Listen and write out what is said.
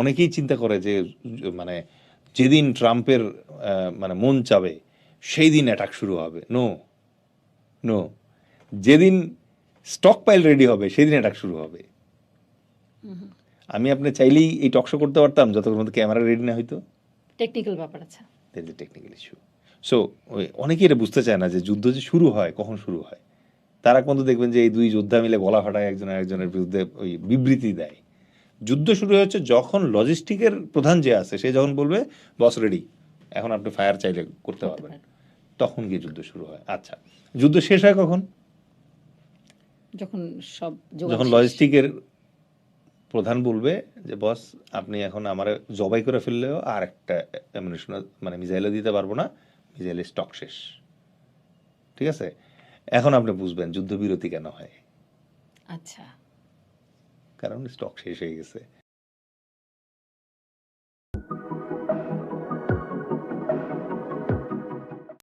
অনেকেই চিন্তা করে যে মানে যেদিন ট্রাম্পের মানে মন চাবে সেই দিন অ্যাটাক শুরু হবে। নো নো, যেদিন স্টক পাইল রেডি হবে সেদিন অ্যাটাক শুরু হবে। আমি আপনি চাইলেই এই টকশো করতে পারতাম যতক্ষণ মধ্যে ক্যামেরা রেডি না হইতো। টেকনিক্যাল ব্যাপার আছে, that's a technical issue. So অনেকেই এটা বুঝতে চায় না যে যুদ্ধ যে শুরু হয় কখন শুরু হয়। তারা কিন্তু দেখবেন যে এই দুই যোদ্ধা মিলে গলা ফাটায় একজন আরেকজনের বিরুদ্ধে ওই বিবৃতি দেয়। যুদ্ধ শুরু হচ্ছে যখন লজিস্টিকের প্রধান যে আছে সে যখন বলবে বস রেডি, এখন আপনি ফায়ার চাইলে করতে পারবেন, তখন গিয়ে যুদ্ধ শুরু হয়। আচ্ছা, যুদ্ধ শেষ হয় কখন? যখন সব যখন লজিস্টিকের প্রধান বলবে যে বস আপনি এখন আমার জবাই করে ফেললেও আর একটা অ্যামুনিশন মানে মিসাইলও দিতে পারবো না, মিসাইলের স্টক শেষ। ঠিক আছে, এখন আপনি বুঝবেন যুদ্ধবিরতি কেন হয়। আচ্ছা, কারণ স্টক শেষ হয়ে গেছে।